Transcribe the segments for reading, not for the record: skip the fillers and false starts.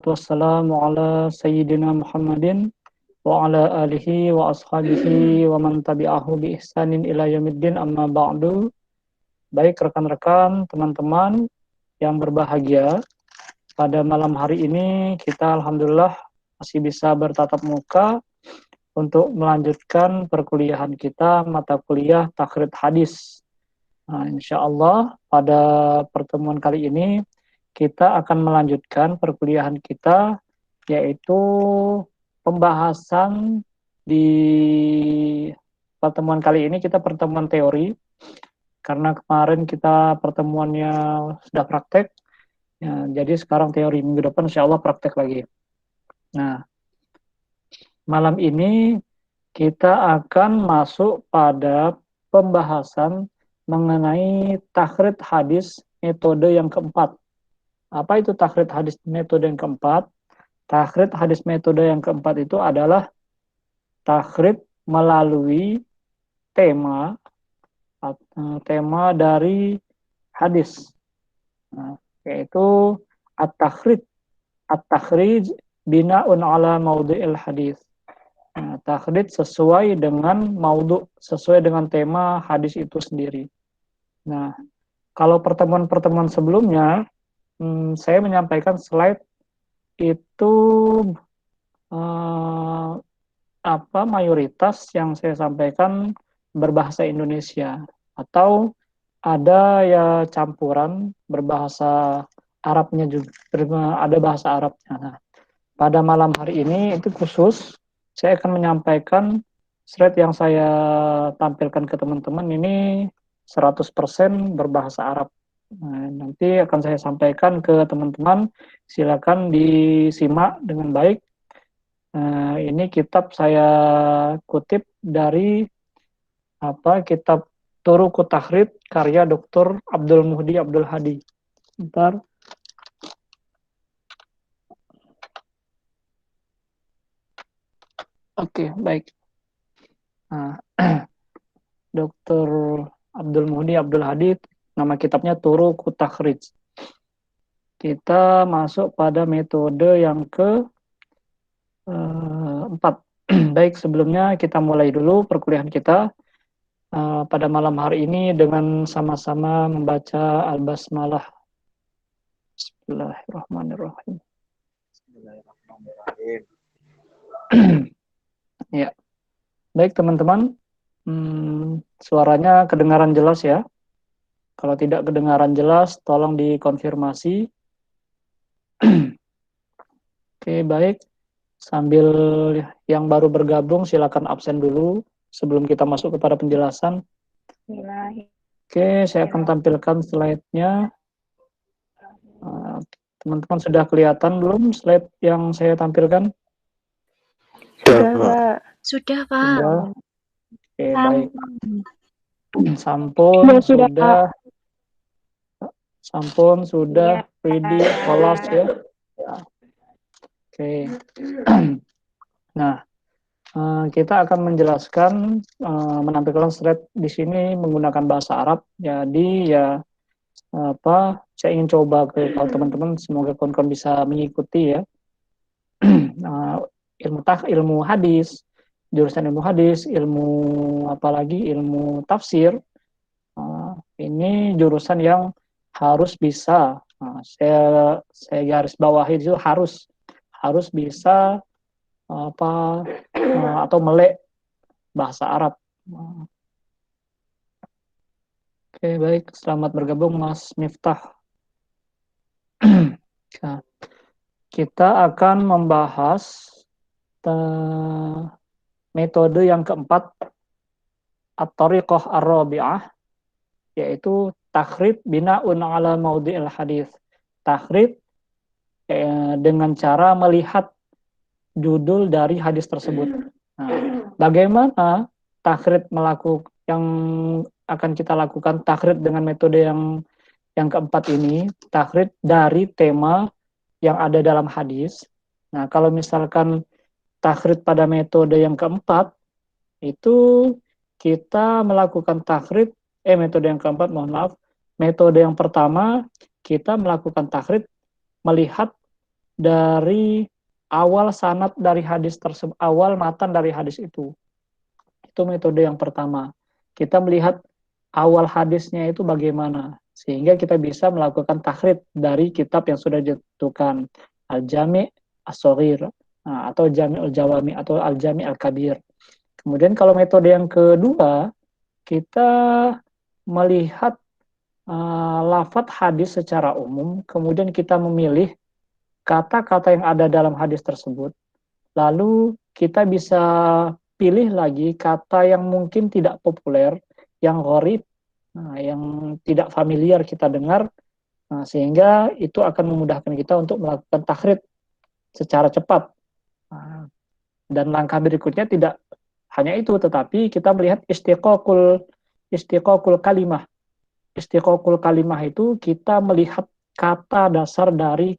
Wassalamu ala sayyidina Muhammadin wa ala alihi wa ashabihi wa man tabi'ahu bi ihsanin ila yaumiddin amma ba'du. Baik rekan-rekan, teman-teman yang berbahagia, pada malam hari ini kita alhamdulillah masih bisa bertatap muka untuk melanjutkan perkuliahan kita mata kuliah Takhrij Hadis. Nah, insya Allah pada pertemuan kali ini kita akan melanjutkan perkuliahan kita, yaitu pembahasan di pertemuan kali ini kita pertemuan teori, karena kemarin kita pertemuannya sudah praktek, ya, jadi sekarang teori, minggu depan insya Allah praktek lagi. Nah, malam ini kita akan masuk pada pembahasan mengenai takhrij hadis metode yang keempat. Apa itu takhrij hadis metode yang keempat? Takhrij hadis metode yang keempat itu adalah takhrij melalui tema dari hadis, yaitu at-takhrij bina'un ala maudhi'il hadis. Takhrij sesuai dengan maudhu', sesuai dengan tema hadis itu sendiri. Nah, kalau pertemuan-pertemuan sebelumnya saya menyampaikan slide itu mayoritas yang saya sampaikan berbahasa Indonesia, atau ada ya campuran berbahasa Arabnya juga, ada bahasa Arabnya. Nah, pada malam hari ini itu khusus saya akan menyampaikan slide yang saya tampilkan ke teman-teman ini 100% berbahasa Arab. Nah, nanti akan saya sampaikan ke teman-teman, silakan disimak dengan baik. Ini kitab saya kutip dari kitab Turuqut Takhrij karya Dr. Abdul Muhdi Abdul Hadi. Bentar. Oke, baik. Nah, Dr. Abdul Muhdi Abdul Hadi, nama kitabnya Turuqut Takhrij. Kita masuk pada metode yang keempat. Baik, sebelumnya kita mulai dulu perkuliahan kita pada malam hari ini dengan sama-sama membaca Al-Basmalah. Bismillahirrahmanirrahim. Bismillahirrahmanirrahim. Ya, baik teman-teman, suaranya kedengaran jelas ya? Kalau tidak kedengaran jelas, tolong dikonfirmasi. Oke, baik. Sambil yang baru bergabung, silakan absen dulu sebelum kita masuk kepada penjelasan. Oke, saya akan tampilkan slide-nya. Teman-teman sudah kelihatan belum slide yang saya tampilkan? Sudah, Pak. Sudah, Pak. Sudah. Oke, baik. Sampun sudah. Sampun sudah. Ready, collage ya. Oke. Nah, kita akan menjelaskan, menampilkan slide di sini menggunakan bahasa Arab. Jadi ya saya ingin coba ke teman-teman, semoga kawan-kawan bisa mengikuti ya. Ilmu hadis, jurusan ilmu hadis, ilmu apalagi ilmu tafsir. Ini jurusan yang harus bisa, saya garis bawahi itu harus bisa atau melek bahasa Arab. Oke, baik, selamat bergabung Mas Miftah. Nah, kita akan membahas metode yang keempat, at-thariqah ar-rabi'ah, yaitu takhrij bina'un ala maudhi'il hadis. Takhrij dengan cara melihat judul dari hadis tersebut. Nah, bagaimana takhrij yang akan kita lakukan takhrij dengan metode yang keempat ini, takhrij dari tema yang ada dalam hadis. Nah, kalau misalkan takhrij pada metode yang keempat, itu kita melakukan takhrij, metode yang keempat, mohon maaf, metode yang pertama, kita melakukan takhrij melihat dari awal sanad dari hadis tersebut, awal matan dari hadis itu. Itu metode yang pertama. Kita melihat awal hadisnya itu bagaimana, sehingga kita bisa melakukan takhrid dari kitab yang sudah ditentukan, Al-Jami' As-Shaghir, atau Jami'ul Jawami atau Al-Jami' Al-Kabir. Kemudian kalau metode yang kedua, kita melihat lafadz hadis secara umum, kemudian kita memilih kata-kata yang ada dalam hadis tersebut, lalu kita bisa pilih lagi kata yang mungkin tidak populer, yang gharib, yang tidak familiar kita dengar, sehingga itu akan memudahkan kita untuk melakukan takhrid secara cepat. Dan langkah berikutnya tidak hanya itu, tetapi kita melihat istiqaqul kalimah. Istiqaqul kalimah itu kita melihat kata dasar dari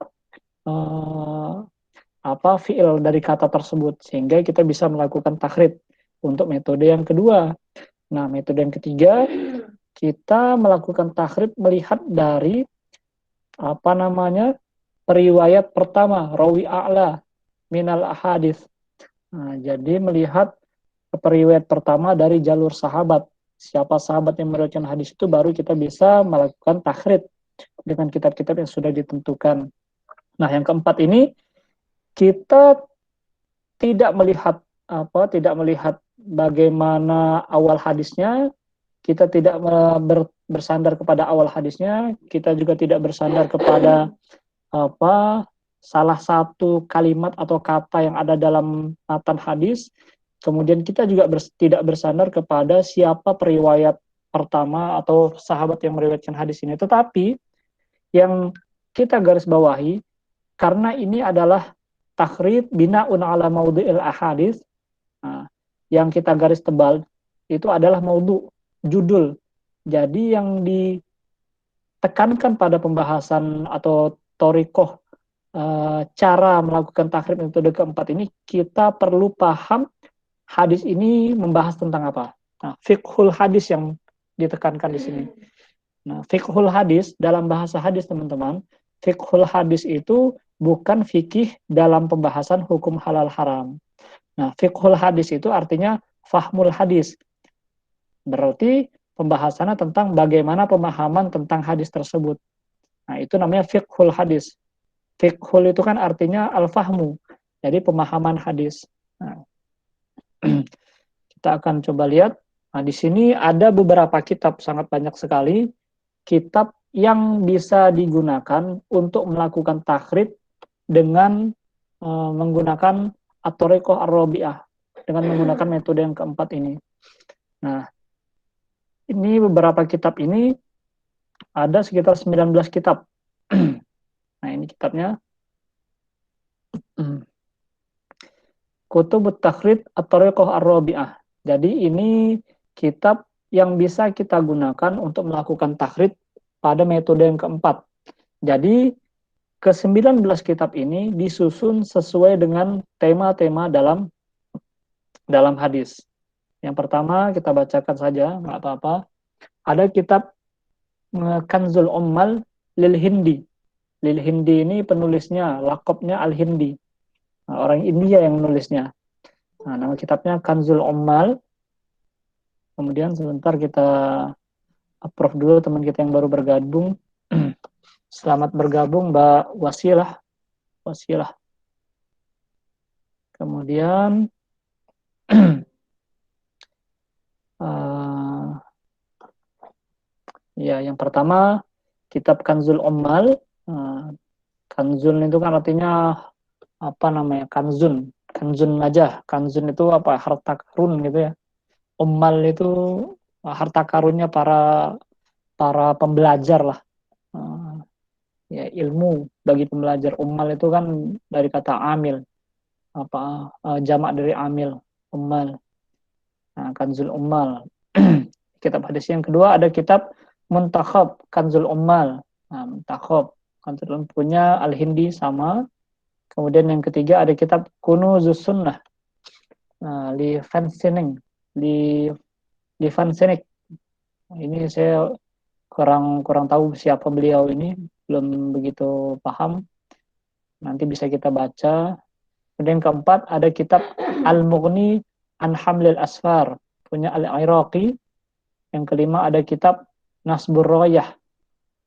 fiil dari kata tersebut, sehingga kita bisa melakukan takhrid untuk metode yang kedua. Nah, metode yang ketiga, kita melakukan takhrid melihat dari periwayat pertama, rawi a'la minal ahadits. Nah, jadi melihat periwayat pertama dari jalur sahabat. Siapa sahabat yang meriwayatkan hadis itu, baru kita bisa melakukan takhrid dengan kitab-kitab yang sudah ditentukan. Nah, yang keempat ini kita tidak melihat bagaimana awal hadisnya, kita tidak bersandar kepada awal hadisnya, kita juga tidak bersandar kepada salah satu kalimat atau kata yang ada dalam matan hadis. Kemudian kita juga tidak bersandar kepada siapa periwayat pertama atau sahabat yang meriwayatkan hadis ini. Tetapi yang kita garis bawahi, karena ini adalah takhrid bina'un ala maudhi'il ahadits, yang kita garis tebal itu adalah maudhu, judul. Jadi yang ditekankan pada pembahasan atau thoriqoh, cara melakukan takhrid metode keempat ini, kita perlu paham hadis ini membahas tentang apa. Nah, fiqhul hadis yang ditekankan di sini. Nah, fiqhul hadis dalam bahasa hadis, teman-teman, fiqhul hadis itu bukan fikih dalam pembahasan hukum halal haram. Nah, fiqhul hadis itu artinya fahmul hadis. Berarti pembahasannya tentang bagaimana pemahaman tentang hadis tersebut. Nah, itu namanya fiqhul hadis. Fiqhul itu kan artinya al-fahmu, jadi pemahaman hadis. Nah, kita akan coba lihat. Nah, di sini ada beberapa kitab, sangat banyak sekali kitab yang bisa digunakan untuk melakukan takhrid dengan menggunakan at-thariqah ar-rabi'ah, dengan menggunakan metode yang keempat ini. Nah, ini beberapa kitab ini ada sekitar 19 kitab. Nah, ini kitabnya. Kutubut Takhrid at-Thariqah ar-Rabi'ah. Jadi ini kitab yang bisa kita gunakan untuk melakukan takhrid pada metode yang keempat. Jadi ke-19 kitab ini disusun sesuai dengan tema-tema dalam hadis. Yang pertama kita bacakan saja, nggak apa-apa. Ada kitab Kanzul Ummal lil Hindi. Lil Hindi ini penulisnya, lakopnya Al-Hindi. Nah, orang India yang menulisnya. Nah, nama kitabnya Kanzul Ummal. Kemudian sebentar kita approve dulu teman kita yang baru bergabung. Selamat bergabung Mbak Wasilah. Kemudian ya, yang pertama kitab Kanzul Ummal. Kanzul itu kan artinya kanzun aja. Kanzun itu harta karun gitu ya. Ummal itu harta karunnya para pembelajar lah. Ya, ilmu bagi pembelajar. Ummal itu kan dari kata amil, jamak dari amil, ummal. Nah, Kanzul Ummal. Kitab hadis yang kedua ada kitab Muntakhab Kanzul Ummal. Nah, Muntakhab Kanzul Ummal punya Al-Hindi sama. Kemudian yang ketiga ada kitab Kunuzus Sunnah. Nah, Li Fansening. Ini saya kurang tahu siapa beliau ini, belum begitu paham. nanti bisa kita baca. Kemudian keempat ada kitab Al-Mughni an Hamlil Asfar punya Al-Iraqi. Yang kelima ada kitab Nasbur Royah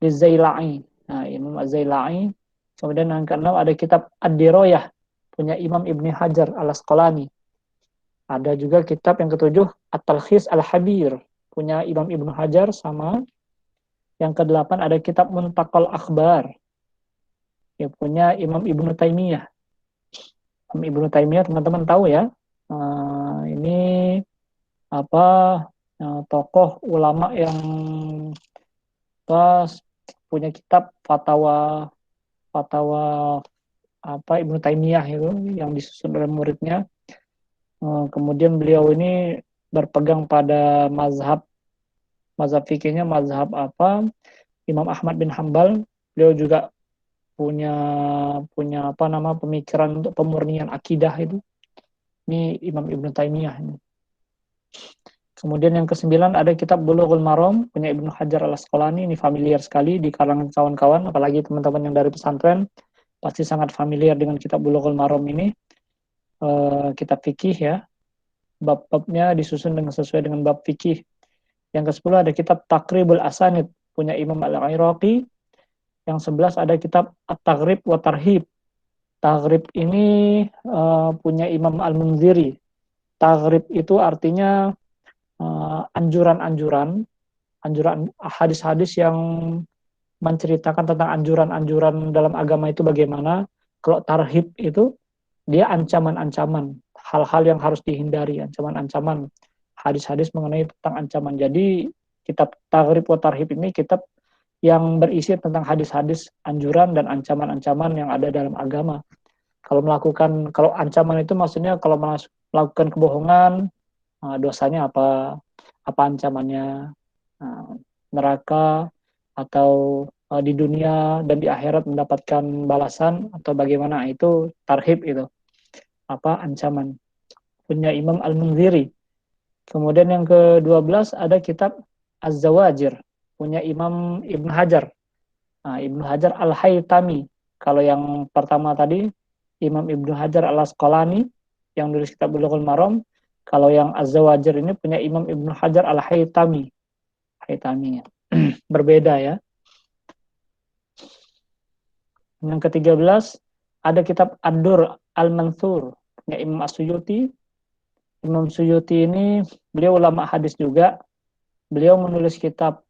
di Zailai. Nah, Imam Az-Zailai. Kemudian yang keenam ada kitab Ad-Diroyah punya Imam Ibni Hajar Al-Asqalani. Ada juga kitab yang ketujuh At-Talkhis Al-Habir punya Imam Ibnu Hajar sama. Yang kedelapan ada kitab Muntaqal Akhbar yang punya Imam Ibnu Taimiyah. Imam Ibnu Taimiyah teman-teman tahu ya. Ini apa tokoh ulama yang pas punya kitab fatwa fatwa Ibnu Taimiyah itu yang disusun oleh muridnya. Kemudian beliau ini berpegang pada mazhab fikihnya mazhab Imam Ahmad bin Hambal. Beliau juga punya pemikiran untuk pemurnian akidah itu. Ini Imam Ibnu Taimiyah ini. Kemudian yang kesembilan ada kitab Bulughul Maram punya Ibnu Hajar Al-Asqalani. Ini familiar sekali di kalangan kawan-kawan, apalagi teman-teman yang dari pesantren pasti sangat familiar dengan kitab Bulughul Maram ini. Kitab fikih ya. Bab-babnya disusun sesuai dengan bab fikih. Yang ke-10 ada kitab Taqribul Asanid punya Imam Al-Iraqi. Yang 11 ada kitab At-Taghrib wa Tarhib. Taghrib ini punya Imam Al-Munziri. Taghrib itu artinya anjuran hadis-hadis yang menceritakan tentang anjuran-anjuran dalam agama itu bagaimana. Kalau tarhib itu dia ancaman-ancaman, hal-hal yang harus dihindari, ancaman-ancaman, hadis-hadis mengenai tentang ancaman. Jadi kitab Taghrib wa Tarhib ini kitab yang berisi tentang hadis-hadis anjuran dan ancaman-ancaman yang ada dalam agama. Kalau ancaman itu maksudnya kalau melakukan kebohongan, dosanya apa ancamannya, neraka atau di dunia dan di akhirat mendapatkan balasan atau bagaimana, itu tarhib itu ancaman punya Imam Al-Munziri. Kemudian yang ke-12 ada kitab Az-Zawajir punya Imam Ibn Hajar. Ibn Hajar Al-Haytami. Kalau yang pertama tadi Imam Ibn Hajar Al-Asqalani yang nulis kitab Bulughul Maram. Kalau yang Az-Zawajir ini punya Imam Ibn Hajar Al-Haytami. Haytami. Berbeda ya. Yang ke-13 ada kitab Ad-Dur Al-Mansur punya Imam As-Suyuti. Imam Suyuti ini beliau ulama hadis juga. Beliau menulis kitab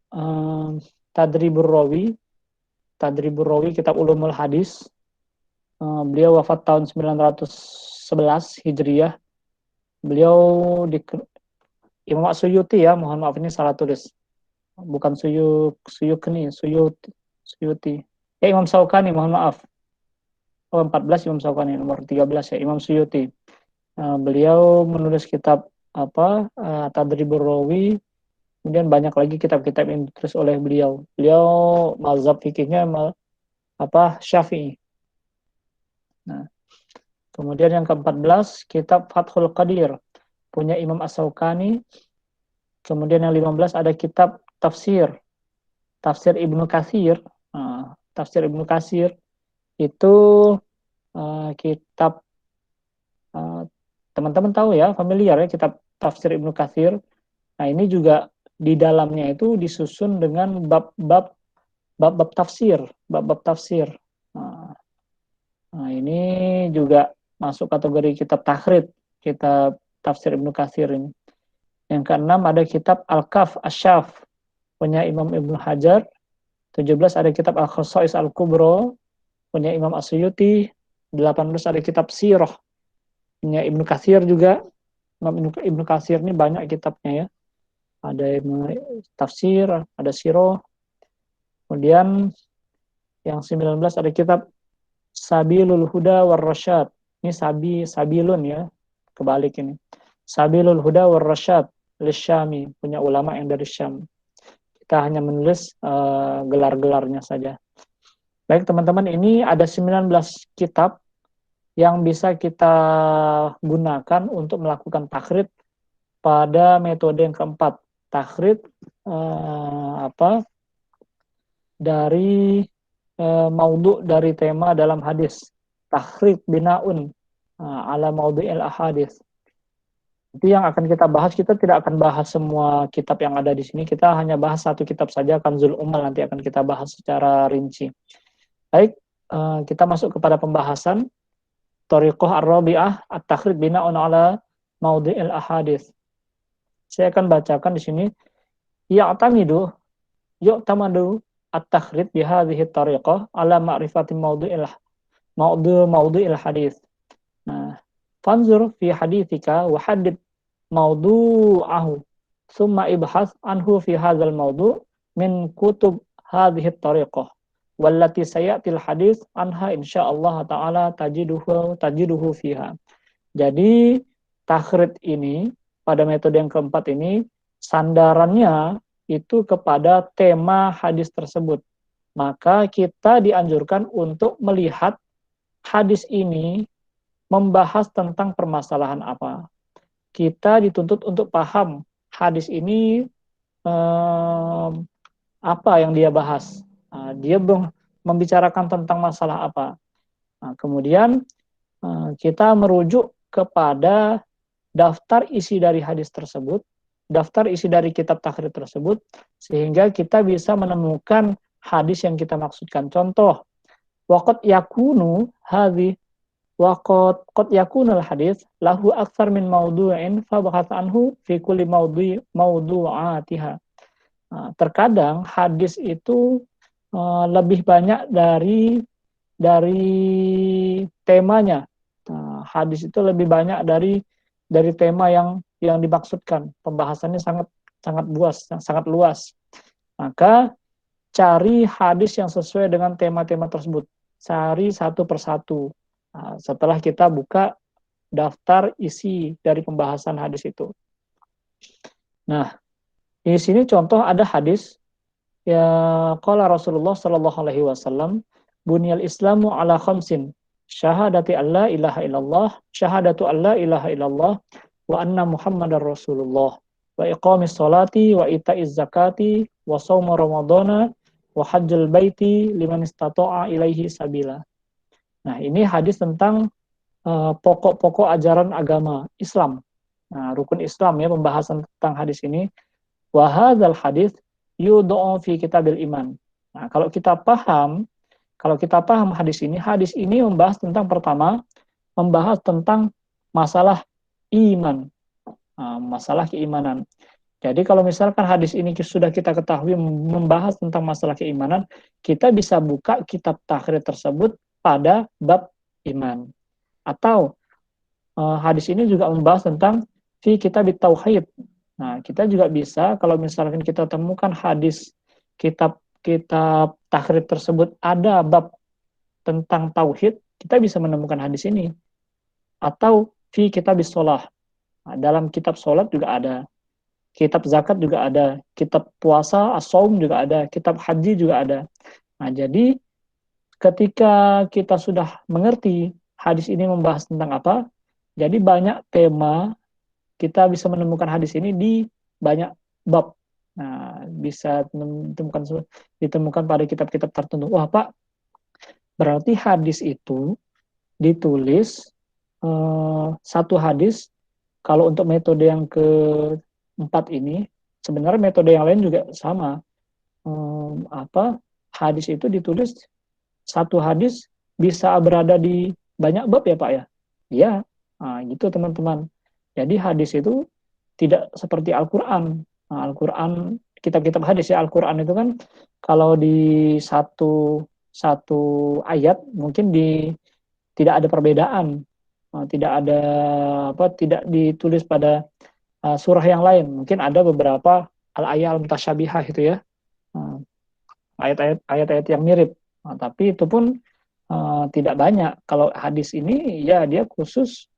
Tadribur Rawi. Tadribur Rawi, kitab ulumul hadis. Beliau wafat tahun 911 Hijriah. Beliau Imam As-Suyuti ya, mohon maaf ini salah tulis. Bukan Suyukni, Suyuti. Ya Imam Syaukani, mohon maaf. 14 Imam Syaukani, nomor 13 ya, Imam Suyuti. Beliau menulis kitab Tadribur Rawi. Kemudian banyak lagi kitab-kitab yang ditulis oleh beliau. Beliau mazhab fikihnya Syafi'i. Nah, kemudian yang ke-14 kitab Fathul Qadir punya Imam As-Syaukani. Kemudian yang 15 ada kitab Tafsir Ibnu Katsir. Tafsir Ibnu Katsir itu kitab teman-teman tahu ya, familiar ya kitab Tafsir Ibnu Katsir. Nah, ini juga di dalamnya itu disusun dengan bab-bab tafsir, bab-bab tafsir. Nah, ini juga masuk kategori kitab takhrij, kitab Tafsir Ibnu Katsir ini. Yang keenam ada kitab Al-Kaf Asy-Syaf punya Imam Ibnu Hajar. 17 ada kitab Al-Khosais Al-Kubra punya Imam As-Suyuti. 18 ada kitab Sirah punya Ibnu Katsir juga. Imam Ibnu Katsir ini banyak kitabnya ya. Ada tafsir, ada sirah. Kemudian yang 19 ada kitab Sabilul Huda war Rasyad. Ini Sabilun ya, kebalik ini. Sabilul Huda war Rasyad Lisyami, punya ulama yang dari Syam. Kita hanya menulis gelar-gelarnya saja. Baik teman-teman, ini ada 19 kitab yang bisa kita gunakan untuk melakukan takhrij pada metode yang keempat. Takhrij dari maudhu, dari tema dalam hadis. at-takhrij binaun ala maudhi'il ahadits. Itu yang akan kita bahas. Kita tidak akan bahas semua kitab yang ada di sini. Kita hanya bahas satu kitab saja, Kanzul Ummal, nanti akan kita bahas secara rinci. Baik, kita masuk kepada pembahasan Thariqah ar-rabi'ah at-takhrij bina'un ala maudhi'il ahadits. Saya akan bacakan di sini. Yu'tamadu at-takhrij bi hadhihi tariqah ala ma'rifati maudhi'il hadits. Nah, fanzur fi hadithika wa haddid mawdu'ahu thumma ibhas anhu fi hadzal mawdu' min kutub hadhihi tariqah wallati sayatil hadits anha insyaallah taala tajiduhu fiha. Jadi takhrij ini pada metode yang keempat ini sandarannya itu kepada tema hadis tersebut. Maka kita dianjurkan untuk melihat hadis ini membahas tentang permasalahan apa. Kita dituntut untuk paham hadis ini apa yang dia bahas. Dia membicarakan tentang masalah apa. Kemudian kita merujuk kepada daftar isi dari hadis tersebut, daftar isi dari kitab takhrij tersebut, sehingga kita bisa menemukan hadis yang kita maksudkan. Contoh, waqad yakunu hadhi qad yakunul hadis lahu aktsar min mawdu'in fabhath anhu fi kulli mawdu'atiha. Terkadang hadis itu lebih banyak dari temanya. Hadis itu lebih banyak dari tema yang dimaksudkan. Pembahasannya sangat luas. Maka cari hadis yang sesuai dengan tema-tema tersebut. Cari satu persatu. Setelah kita buka daftar isi dari pembahasan hadis itu. Nah, di sini contoh ada hadis ya qala Rasulullah sallallahu alaihi wasallam bunyal islamu ala khamsin syahadati alla ilaha illallah syahadatu alla ilaha illallah wa anna muhammadar rasulullah wa iqamis salati wa ita'iz zakati wa shaum ramadhana wa hajjal baiti liman istata'a ilaihi sabila. Nah, ini hadis tentang pokok-pokok ajaran agama Islam. Nah, rukun Islam ya, pembahasan tentang hadis ini. Wa hadzal hadis yud'u fi kitabil iman. Nah, kalau kita paham hadis ini membahas tentang pertama, membahas tentang masalah iman. Masalah keimanan. Jadi kalau misalkan hadis ini sudah kita ketahui membahas tentang masalah keimanan, kita bisa buka kitab takhrij tersebut pada bab iman. Atau hadis ini juga membahas tentang fi kitab tauhid. Nah, kita juga bisa kalau misalkan kita temukan hadis kitab takhrij tersebut ada bab tentang tauhid, kita bisa menemukan hadis ini. Atau fi kitab shalah. Nah, dalam kitab salat juga ada. Kitab zakat juga ada, kitab puasa, as-shaum juga ada, kitab haji juga ada. Nah, jadi ketika kita sudah mengerti hadis ini membahas tentang apa, jadi banyak tema kita bisa menemukan hadis ini di banyak bab. Nah, bisa ditemukan pada kitab-kitab tertentu. Wah, Pak, berarti hadis itu ditulis satu hadis. Kalau untuk metode yang keempat ini, sebenarnya metode yang lain juga sama. Hadis itu ditulis satu hadis bisa berada di banyak bab ya Pak ya? Iya, gitu teman-teman. Jadi hadis itu tidak seperti Al-Quran. Al-Quran, kitab-kitab hadis ya, Al-Quran itu kan kalau di satu ayat mungkin tidak ada perbedaan. Tidak ditulis pada surah yang lain. Mungkin ada beberapa al-ayat al-mutasyabihah itu ya. Ayat-ayat yang mirip. Tapi itu pun tidak banyak. Kalau hadis ini ya dia khusus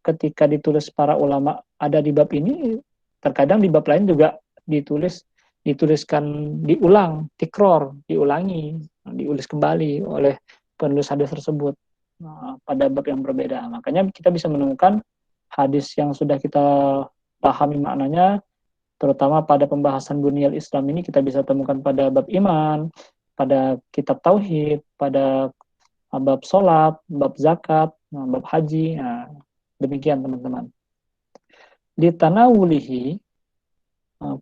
ketika ditulis para ulama ada di bab ini, terkadang di bab lain juga dituliskan diulang, tikror, diulis kembali oleh penulis hadis tersebut pada bab yang berbeda. Makanya kita bisa menemukan hadis yang sudah kita pahami maknanya, terutama pada pembahasan Bunyal Islam ini kita bisa temukan pada bab iman, pada kitab tauhid, pada bab sholat, bab zakat, bab haji. Nah, demikian teman-teman. Di tanawulihi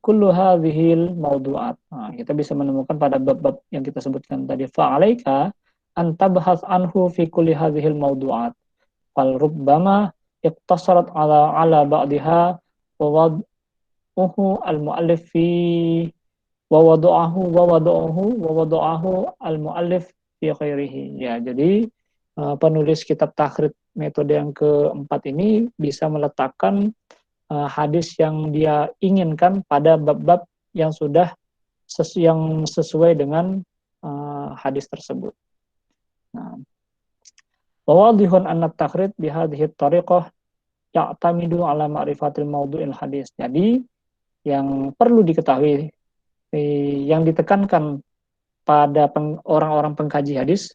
kullu hadhil mawdu'at. Nah, kita bisa menemukan pada bab-bab yang kita sebutkan tadi. Fa'alaika an tabhas anhu fi kulli hadhil mawdu'at. Fal rubbama iqtasarat ala ba'diha wa wad'uhu al-mu'allif fi wa wada'ahu al-mu'allif fi ghairihi. Ya, jadi penulis kitab takhrid metode yang keempat ini bisa meletakkan hadis yang dia inginkan pada bab-bab yang sudah yang sesuai dengan hadis tersebut. Nah, wawadihun anna takhrid bihadhihi tariqah ya'tamidu ala ma'rifatil mawdu'il hadis. Jadi yang perlu diketahui, yang ditekankan pada orang-orang pengkaji hadis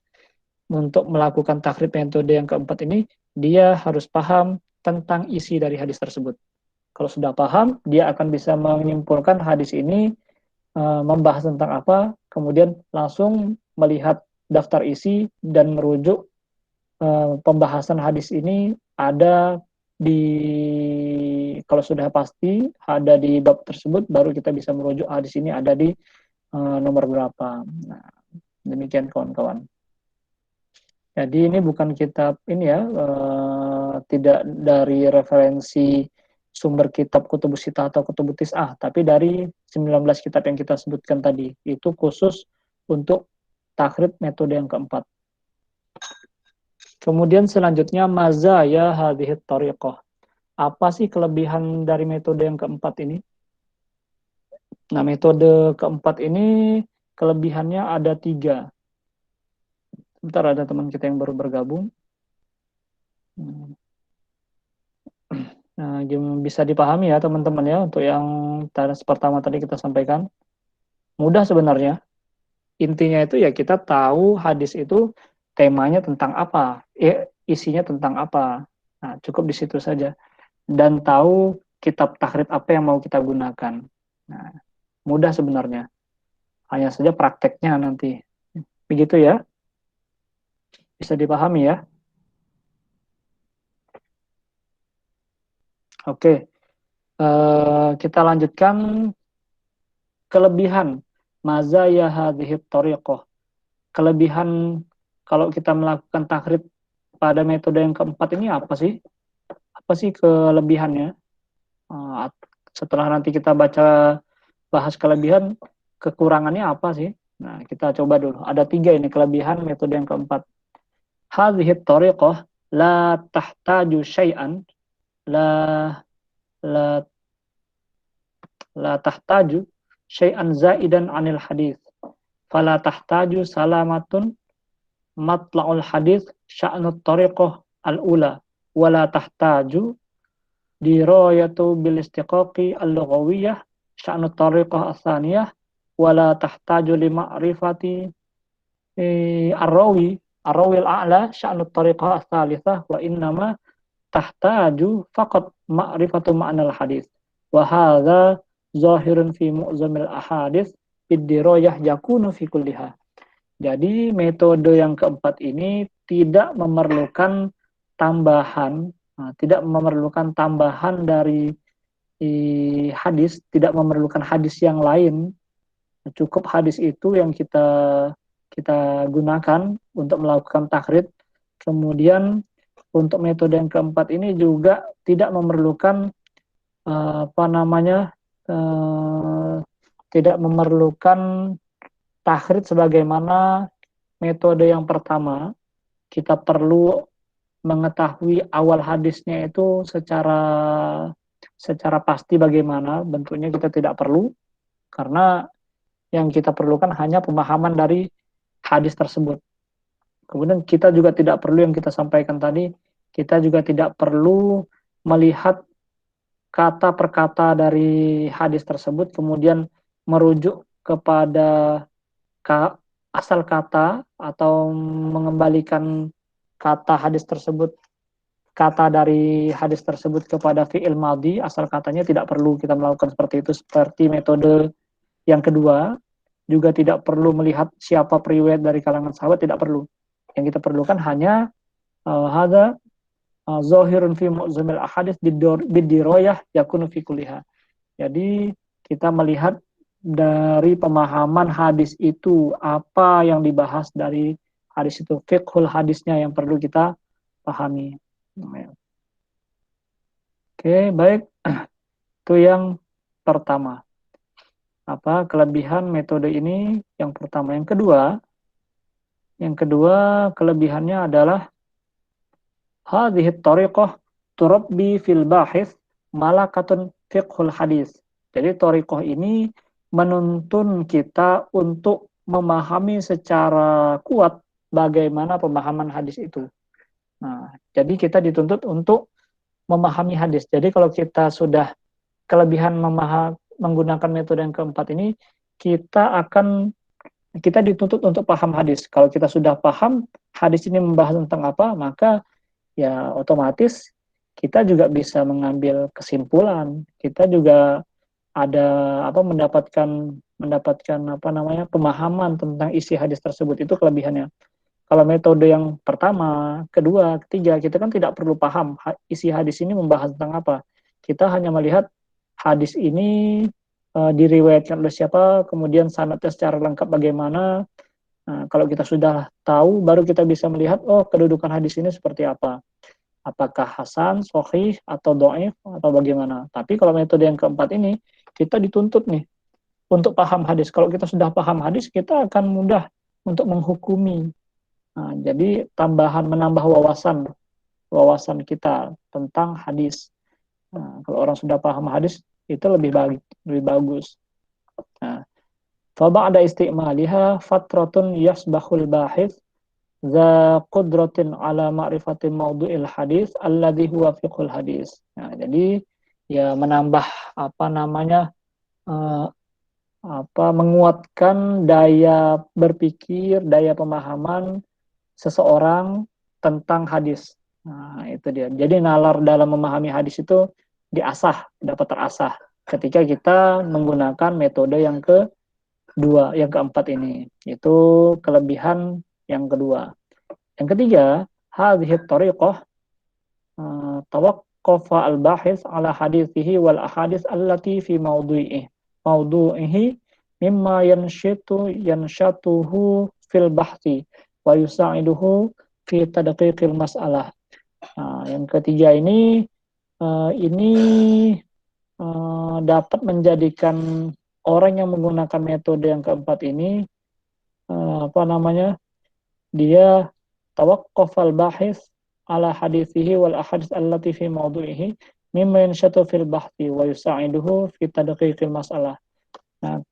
untuk melakukan takhrid metode yang keempat ini, dia harus paham tentang isi dari hadis tersebut. Kalau sudah paham, dia akan bisa menyimpulkan hadis ini membahas tentang apa, kemudian langsung melihat daftar isi dan merujuk pembahasan hadis ini ada di, kalau sudah pasti ada di bab tersebut, baru kita bisa merujuk hadis ini ada di nomor berapa. Nah, demikian kawan-kawan. Jadi ini bukan kitab ini ya, tidak dari referensi sumber kitab Kutubus Sittah atau Kutubus Tis'ah, tapi dari 19 kitab yang kita sebutkan tadi. Itu khusus untuk takhrid metode yang keempat. Kemudian selanjutnya mazaya hadhihi tariqah. Apa sih kelebihan dari metode yang keempat ini? Nah, metode keempat ini kelebihannya ada 3. Bentar, ada teman kita yang baru bergabung. Nah, bisa dipahami ya teman-teman ya, untuk yang pertama tadi kita sampaikan. Mudah sebenarnya. Intinya itu ya kita tahu hadis itu temanya tentang apa, isinya tentang apa. Nah, cukup di situ saja. Dan tahu kitab takhrid apa yang mau kita gunakan. Nah, mudah sebenarnya. Hanya saja prakteknya nanti. Begitu ya. Bisa dipahami ya. Oke. Kita lanjutkan kelebihan mazaya hadhihi tariqah. Kelebihan kalau kita melakukan takhrid pada metode yang keempat ini apa sih? Apa sih kelebihannya? Setelah nanti kita bahas kelebihan, kekurangannya apa sih? Nah, kita coba dulu. Ada 3 ini kelebihan metode yang keempat. Hadhihi tariqah la tahtaju syai'an la la la tahtaju syai'an zaidan 'anil hadis. Fala tahtaju salamatun matla'ul hadis sya'nut tariqah al-ula wala tahtaju dirayatu bil istiqaqi al-lughawiyyah sya'nut tariqah as-saniyah wala tahtaju li ma'rifati ar-rawi al-a'la sya'nut tariqah as-salitsah wa innama tahtaju faqat ma'rifatu ma'nal hadis wa hadza zahirun fi mu'zamil ahadits bid-dirayah yakunu fi kulliha. Jadi metode yang keempat ini tidak memerlukan tambahan, dari hadis, tidak memerlukan hadis yang lain. Cukup hadis itu yang kita gunakan untuk melakukan takhrid. Kemudian untuk metode yang keempat ini juga tidak memerlukan tidak memerlukan takhrid sebagaimana metode yang pertama. Kita perlu mengetahui awal hadisnya itu secara pasti bagaimana bentuknya, kita tidak perlu, karena yang kita perlukan hanya pemahaman dari hadis tersebut. Kemudian kita juga tidak perlu, yang kita sampaikan tadi, kita juga tidak perlu melihat kata per kata dari hadis tersebut, kemudian merujuk kepada asal kata atau mengembalikan kata dari hadis tersebut kepada fi'il madhi, asal katanya tidak perlu kita melakukan seperti itu. Seperti metode yang kedua, juga tidak perlu melihat siapa periwayat dari kalangan sahabat, tidak perlu. Yang kita perlukan hanya hadza zahirun fi mu'zamil ahadits bidiroyah yakunu fi kulliha. Jadi kita melihat dari pemahaman hadis itu apa yang dibahas dari hadis itu, fiqhul hadisnya yang perlu kita pahami. Oke, baik. Itu yang pertama. Apa kelebihan metode ini? Yang pertama. Yang kedua kelebihannya adalah hadhihi tariqah turabbi fil bahis malakatun fiqhul hadis. Jadi tariqah ini menuntun kita untuk memahami secara kuat bagaimana pemahaman hadis itu. Nah, jadi kita dituntut untuk memahami hadis. Jadi kalau kita sudah kelebihan menggunakan metode yang keempat ini, kita dituntut untuk paham hadis. Kalau kita sudah paham hadis ini membahas tentang apa, maka ya otomatis kita juga bisa mengambil kesimpulan. Kita juga ada mendapatkan pemahaman tentang isi hadis tersebut. Itu kelebihannya. Kalau metode yang pertama, kedua, ketiga, kita kan tidak perlu paham isi hadis ini membahas tentang apa. Kita hanya melihat hadis ini diriwayatkan oleh siapa, kemudian sanadnya secara lengkap bagaimana. Nah, kalau kita sudah tahu, baru kita bisa melihat, oh kedudukan hadis ini seperti apa. Apakah hasan, sahih, atau dhaif, atau bagaimana. Tapi kalau metode yang keempat ini, kita dituntut nih untuk paham hadis. Kalau kita sudah paham hadis, kita akan mudah untuk menghukumi. Nah, jadi menambah wawasan kita tentang hadis. Nah, kalau orang sudah paham hadis, itu lebih bagus. Nah, fa ba'da istimaliha fatratun yasbahul bahith za qudratin ala ma'rifati mawdu'il hadis alladhi huwa fiqhul hadis. Nah, jadi ya menambah menguatkan daya berpikir, daya pemahaman seseorang tentang hadis. Nah, itu dia. Jadi nalar dalam memahami hadis itu dapat terasah ketika kita menggunakan metode yang keempat ini. Itu kelebihan yang kedua. Yang ketiga, hadhihi tariqah tawaqqafa al-bahis ala hadithihi wal ahadits allati fi mawdu'ihi mimma yanshatuhu fil bahthi wa yusa'iduhu fi tadqiqil mas'alah. Nah, yang ketiga ini dapat menjadikan orang yang menggunakan metode yang keempat ini dia tawaqqafal bahis ala hadithihi wal ahadits allati fi mawdu'ihi mimma yanshatu fil bahthi wa yusa'iduhu fi tadqiqil mas'alah. Nah,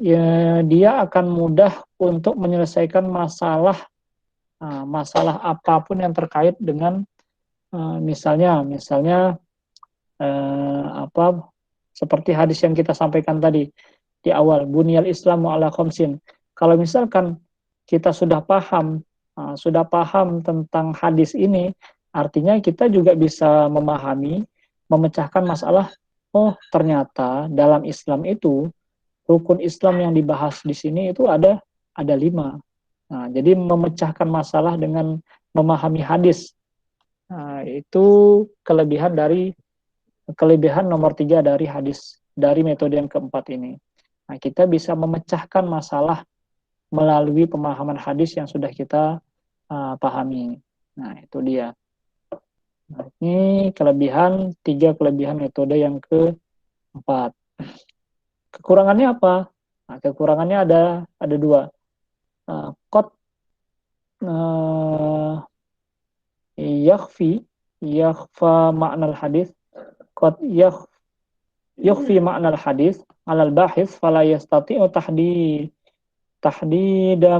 ya, dia akan mudah untuk menyelesaikan masalah apapun yang terkait dengan misalnya seperti hadis yang kita sampaikan tadi di awal, bunyal islamu ala khamsin. Kalau misalkan kita sudah paham tentang hadis ini, artinya kita juga bisa memecahkan masalah, oh ternyata dalam Islam itu rukun Islam yang dibahas di sini itu ada 5. Nah, jadi memecahkan masalah dengan memahami hadis. Nah, itu kelebihan nomor 3 dari hadis, dari metode yang keempat ini. Nah, kita bisa memecahkan masalah melalui pemahaman hadis yang sudah kita pahami. Nah, itu dia. Nah, ini 3 kelebihan metode yang keempat. Kekurangannya apa? Nah, kekurangannya ada 2. Yakhfa ma'nal hadis, qad yakhfi ma'nal hadis 'alal bahis fala yastati'u tahdida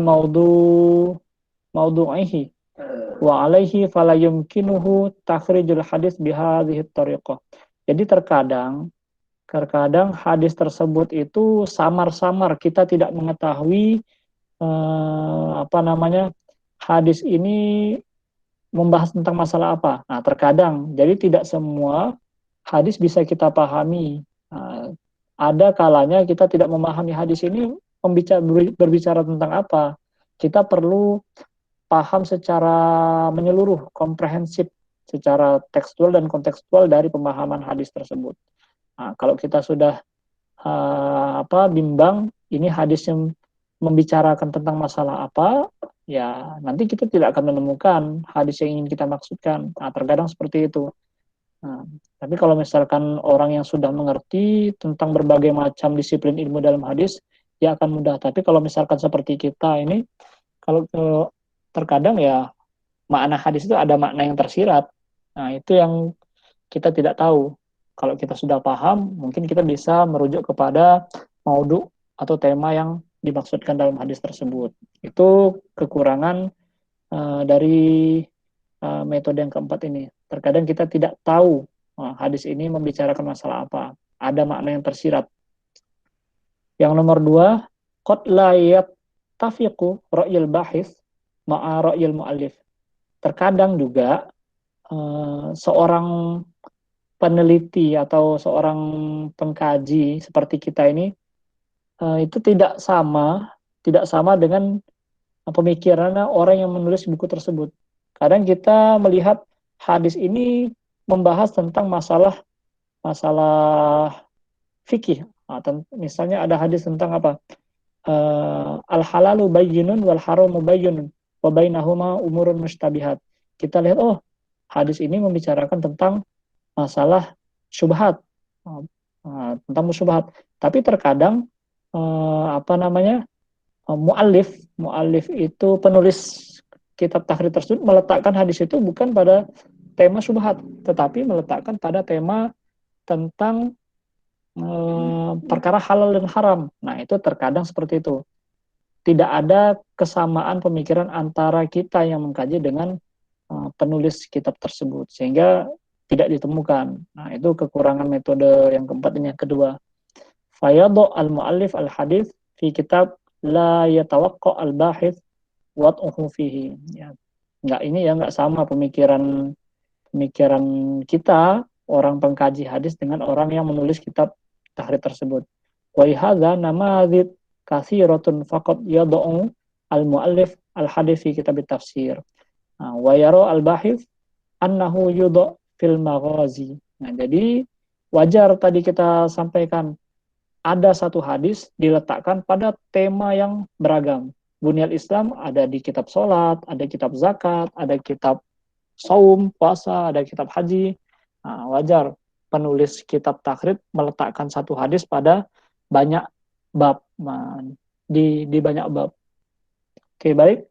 mawdu'ihi wa alaihi fala yumkinuhu takhrijul hadis bihadhihi tariqah. Jadi terkadang hadis tersebut itu samar-samar, kita tidak mengetahui hadis ini membahas tentang masalah apa. Nah, terkadang, jadi tidak semua hadis bisa kita pahami. Nah, ada kalanya kita tidak memahami hadis ini berbicara tentang apa. Kita perlu paham secara menyeluruh, komprehensif, secara tekstual dan kontekstual dari pemahaman hadis tersebut. Nah, kalau kita sudah bimbang, ini hadis yang membicarakan tentang masalah apa, ya nanti kita tidak akan menemukan hadis yang ingin kita maksudkan. Nah, terkadang seperti itu. Nah, tapi kalau misalkan orang yang sudah mengerti tentang berbagai macam disiplin ilmu dalam hadis, ya akan mudah. Tapi kalau misalkan seperti kita ini, kalau terkadang ya makna hadis itu ada makna yang tersirat. Nah, itu yang kita tidak tahu. Kalau kita sudah paham, mungkin kita bisa merujuk kepada maudhu atau tema yang dimaksudkan dalam hadis tersebut. Itu kekurangan dari metode yang keempat ini. Terkadang kita tidak tahu hadis ini membicarakan masalah apa. Ada makna yang tersirat. Yang nomor dua, qad la yattafiqu ra'yul bahis ma'a ra'yul mu'allif. Terkadang juga seorang peneliti atau seorang pengkaji seperti kita ini itu tidak sama dengan pemikirannya orang yang menulis buku tersebut. Kadang kita melihat hadis ini membahas tentang masalah fikih. Nah, misalnya ada hadis tentang apa? Al halalu bayyinun wal haramu bayyinun wa bainahuma umurun mustabihat. Kita lihat, oh, hadis ini membicarakan tentang masalah syubhat, tentang syubhat. Tapi terkadang muallif itu penulis kitab tahrir tersebut meletakkan hadis itu bukan pada tema syubhat, tetapi meletakkan pada tema tentang perkara halal dan haram. Nah, itu terkadang seperti itu. Tidak ada kesamaan pemikiran antara kita yang mengkaji dengan penulis kitab tersebut, sehingga tidak ditemukan. Nah, itu kekurangan metode yang keempat. Ini yang kedua. Fayadhu al-muallif al-hadis fi kitab la yatawaqqa al-bahith wad'uhu fihi. Ya, nggak sama pemikiran kita orang pengkaji hadis dengan orang yang menulis kitab tahrir tersebut. Wa hadza namadzid katsiratun faqad yad'u al-muallif al-hadis fi kitab tafsir. Wa yara al-bahith annahu yudha fil maghazi. Nah, jadi wajar tadi kita sampaikan ada satu hadis diletakkan pada tema yang beragam. Bunyal Islam ada di kitab sholat, ada kitab zakat, ada kitab saum, puasa, ada kitab haji. Nah, wajar penulis kitab takhrid meletakkan satu hadis pada banyak bab, di banyak bab. Oke, baik.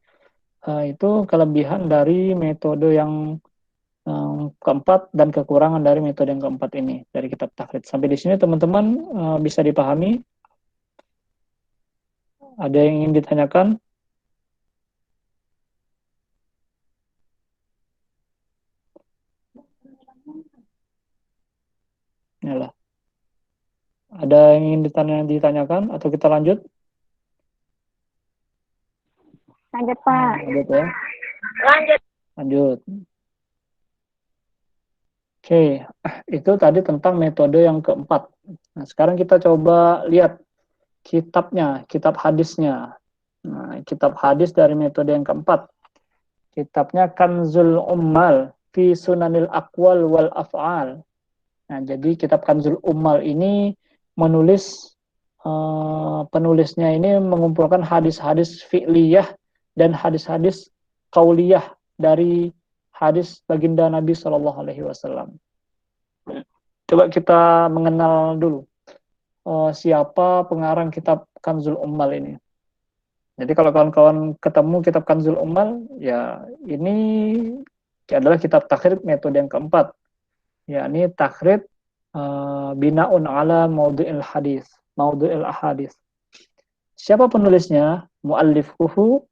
Itu kelebihan dari metode yang keempat dan kekurangan dari metode yang keempat ini dari kitab takhrid. Sampai di sini teman-teman bisa dipahami? Ada yang ingin ditanyakan? Yalah. Ada yang ingin ditanyakan atau kita lanjut? Lanjut, Pak. Lanjut ya. Lanjut. Oke, itu tadi tentang metode yang keempat. Nah, sekarang kita coba lihat kitabnya, kitab hadisnya. Nah, kitab hadis dari metode yang keempat. Kitabnya Kanzul Ummal fi Sunanil Aqwal wal Af'al. Nah, jadi kitab Kanzul Ummal ini menulis penulisnya ini mengumpulkan hadis-hadis fi'liyah dan hadis-hadis qauliyah dari hadis baginda Nabi Shallallahu Alaihi Wasallam. Coba kita mengenal dulu siapa pengarang kitab Kanzul Ummal ini. Jadi kalau kawan-kawan ketemu kitab Kanzul Ummal, ya ini adalah kitab takhrid metode yang keempat, yakni takhrid binaun ala maudhu'il hadis, maudhu'il ahadis. Siapa penulisnya? Muallifuhu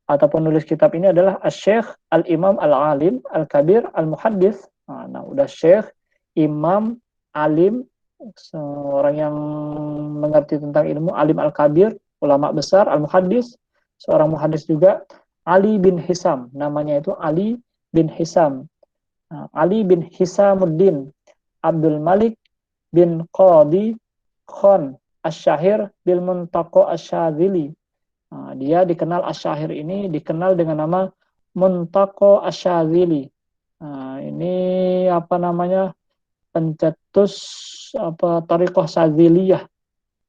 atau penulis kitab ini adalah Asy-Syaikh Al-Imam Al-Alim Al-Kabir Al-Muhaddits. Nah, udah Syekh, Imam, Alim, seorang yang mengerti tentang ilmu, Alim Al-Kabir, ulama besar, Al-Muhaddits, seorang muhaddis juga, Ali bin Hisam, namanya itu Ali bin Hisam. Nah, Ali bin Hisamuddin Abdul Malik bin Qadi Khan Asy-Syahir bil Muntaqa Asy-Syadzili. Nah, dia dikenal Asy-Syahir ini dikenal dengan nama Muntaqo Asyadzili. Nah, ini apa namanya? Pencetus apa Thariqah Syadziliyah,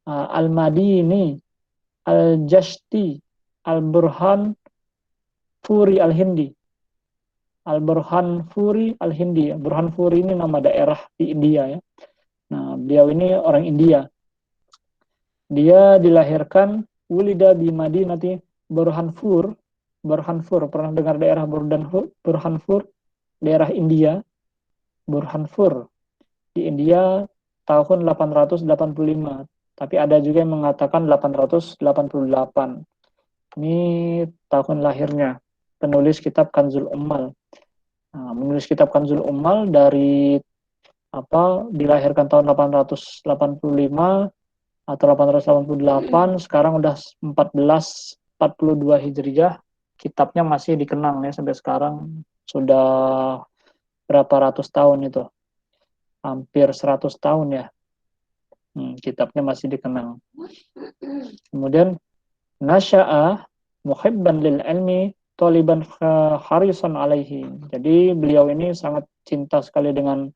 Al-Madini, Al-Jashti, Al-Burhan Furi Al-Hindi. Al-Burhan Furi Al-Hindi. Burhan Furi ini nama daerah di India ya. Nah, beliau ini orang India. Dia dilahirkan Wulida di Madinati Burhanpur. Burhanpur, pernah dengar daerah Burhanpur? Daerah India, Burhanpur di India tahun 885. Tapi ada juga yang mengatakan 888. Ini tahun lahirnya penulis kitab Kanzul Ummal. Nah, menulis kitab Kanzul Ummal dari dilahirkan tahun 885 atau 888, sekarang udah 1442 Hijriah, kitabnya masih dikenang ya sampai sekarang. Sudah berapa ratus tahun itu, hampir 100 tahun ya, kitabnya masih dikenang. Kemudian nasya'a muhibban lil ilmi taliban harisan alaihi. Jadi beliau ini sangat cinta sekali dengan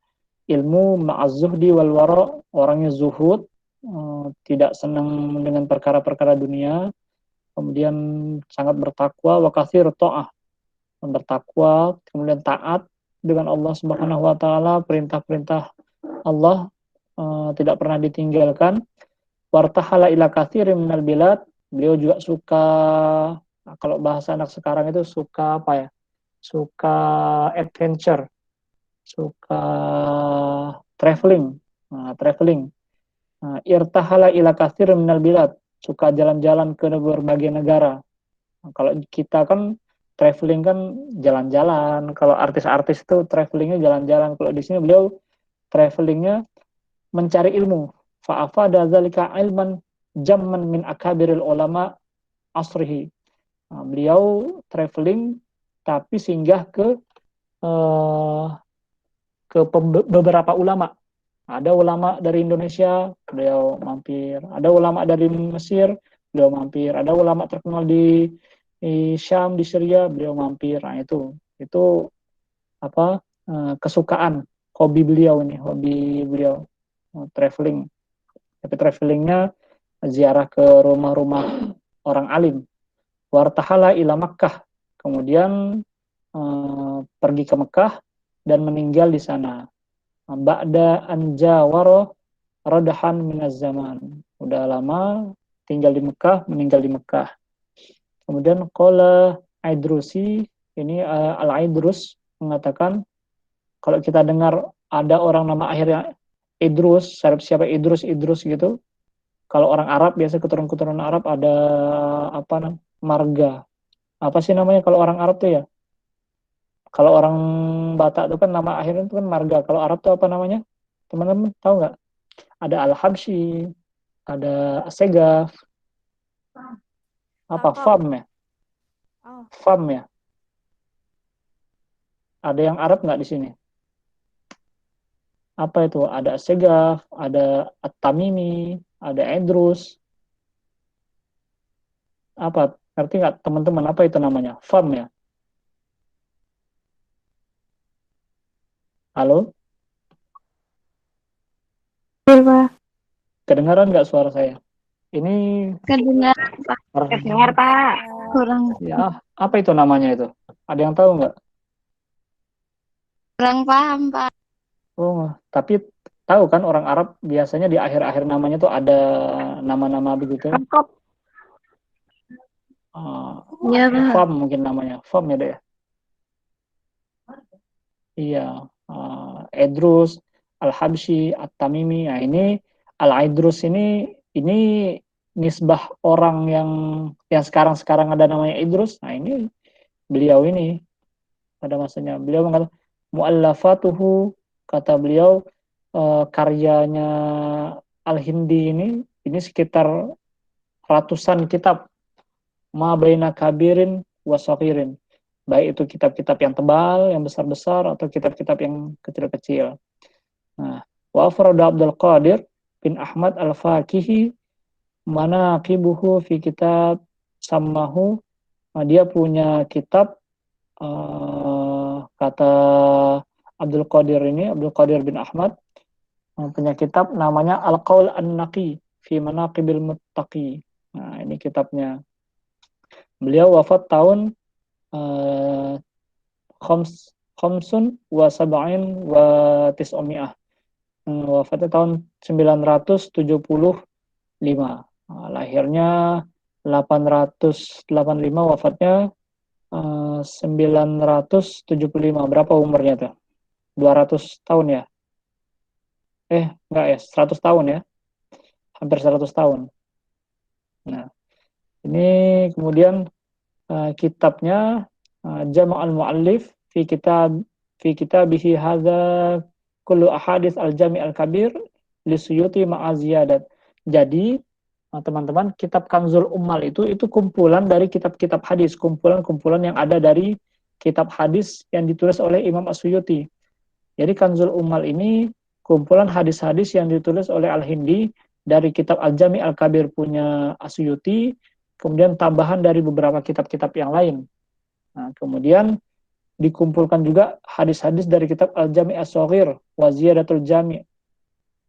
ilmu, ma'az-zuhdi wal wara, orangnya zuhud, tidak senang dengan perkara-perkara dunia, kemudian sangat bertakwa, wa katsir ta'ah, bertakwa, kemudian taat dengan Allah Subhanahu wa taala, perintah-perintah Allah tidak pernah ditinggalkan. Wartahala ila katsirin minal bilad, beliau juga suka, kalau bahasa anak sekarang itu suka apa ya? Suka adventure, suka traveling. Traveling. Irtahala ila katsirin minal bilad, suka jalan-jalan ke berbagai negara. Kalau kita kan traveling kan jalan-jalan, kalau artis-artis itu travelingnya jalan-jalan. Kalau di sini beliau travelingnya mencari ilmu. Fa'afada dzalika ilman jamman min akabiril ulama asrihi. Beliau traveling tapi singgah ke beberapa ulama. Ada ulama dari Indonesia, beliau mampir. Ada ulama dari Mesir, beliau mampir. Ada ulama terkenal di Syam, di Syria, beliau mampir. Nah, itu apa kesukaan, hobi beliau ini, hobi beliau traveling. Tapi travelingnya ziarah ke rumah-rumah orang alim. Wartahala ila Makkah, kemudian pergi ke Mekah dan meninggal di sana. Ba'da anjawaro rodahan minaz zaman. Udah lama tinggal di Mekah, meninggal di Mekah. Kemudian qala Aidrusi, ini Al-Aidrus mengatakan, kalau kita dengar ada orang nama akhirnya Idrus, siapa Idrus gitu. Kalau orang Arab biasa keturunan Arab ada marga. Apa sih namanya kalau orang Arab tuh ya? Kalau orang Batak itu kan nama akhirnya itu kan marga. Kalau Arab tuh apa namanya? Teman-teman tahu nggak? Ada Al-Habsyi, ada Asegaf, apa Fam ya? Fam ya? Ada yang Arab nggak di sini? Apa itu? Ada Asegaf, ada At-Tamimi, ada Idrus. Apa? Ngerti nggak teman-teman apa itu namanya? Fam ya? Halo? Kedengaran nggak suara saya? Ini Kedengar, Pak. Kedengar, Pak. Kurang ya, apa itu namanya itu? Ada yang tahu nggak? kurang paham, Pak. Oh, tapi tahu kan orang Arab biasanya di akhir-akhir namanya tuh ada nama-nama begitu. Lengkap. Iya, Pak. Fam mungkin namanya. Fam ya deh. Iya. Idrus, Al-Habsyi, At-Tamimi. Nah, ini Al-Idrus ini nisbah orang yang sekarang ada namanya Idrus. Nah, ini beliau ini pada masanya. Beliau mengatakan mu'allafatuhu, kata beliau, karyanya Al-Hindi ini sekitar ratusan kitab, ma baina kabirin wa saghirin, baik itu kitab-kitab yang tebal, yang besar-besar, atau kitab-kitab yang kecil-kecil. Nah, wa afrada Abdul Qadir bin Ahmad Al-Faqihi manaqibuhu fi kitab samahu. Nah, dia punya kitab Kata Abdul Qadir bin Ahmad, punya kitab namanya Al-Qaul An-Naqi fi Manaqibil Muttaqi. Nah, ini kitabnya. Beliau wafat tahun uh, Khomsun wa Sab'in wa Tis'omi'ah. Wafatnya tahun 975. Lahirnya 885, wafatnya 975. Berapa umurnya tuh? 200 tahun ya? Enggak ya, 100 tahun ya. Hampir 100 tahun. Nah, ini kemudian kitabnya Jama' al-Mu'allif fi kitabihi hadza kullu ahadits al-Jami' al-Kabir li Suyuti ma'a ziyadat. Jadi teman-teman, kitab Kanzul Ummal itu kumpulan dari kitab-kitab hadis, kumpulan-kumpulan yang ada dari kitab hadis yang ditulis oleh Imam As-Suyuti. Jadi Kanzul Ummal ini kumpulan hadis-hadis yang ditulis oleh Al-Hindi dari kitab Al-Jami' Al-Kabir punya As-Suyuti, kemudian tambahan dari beberapa kitab-kitab yang lain. Nah, kemudian dikumpulkan juga hadis-hadis dari kitab Al-Jami' As-Shaghir wa Ziyadatul Jami'.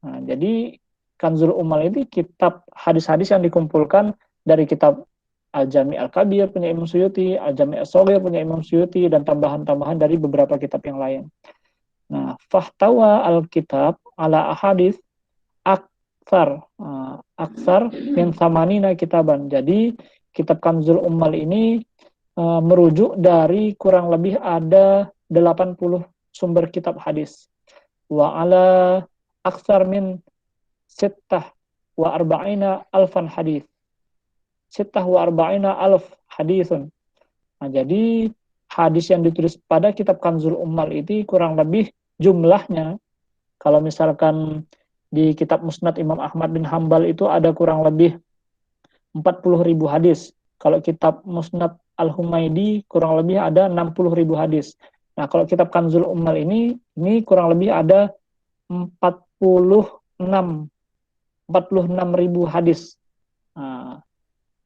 Nah, jadi Kanzul Ummal ini kitab hadis-hadis yang dikumpulkan dari kitab Al-Jami' Al-Kabir punya Imam Suyuti, Al-Jami' As-Shaghir punya Imam Suyuti, dan tambahan-tambahan dari beberapa kitab yang lain. Nah, fahtawa al-kitab ala ahadits aksar min samanina kitaban. Jadi kitab Kanzul Ummal ini merujuk dari kurang lebih ada 80 sumber kitab hadis. Wa ala aksar min sittah wa arba'ina alfan hadis. Sittah wa arba'ina alf hadisun. Nah, jadi hadis yang ditulis pada kitab Kanzul Ummal itu kurang lebih jumlahnya, kalau misalkan di kitab Musnad Imam Ahmad bin Hambal itu ada kurang lebih 40.000 hadis. Kalau kitab Musnad Al-Humaidi kurang lebih ada 60.000 hadis. Nah, kalau kitab Kanzul Ummal ini kurang lebih ada 46.000 hadis. Nah,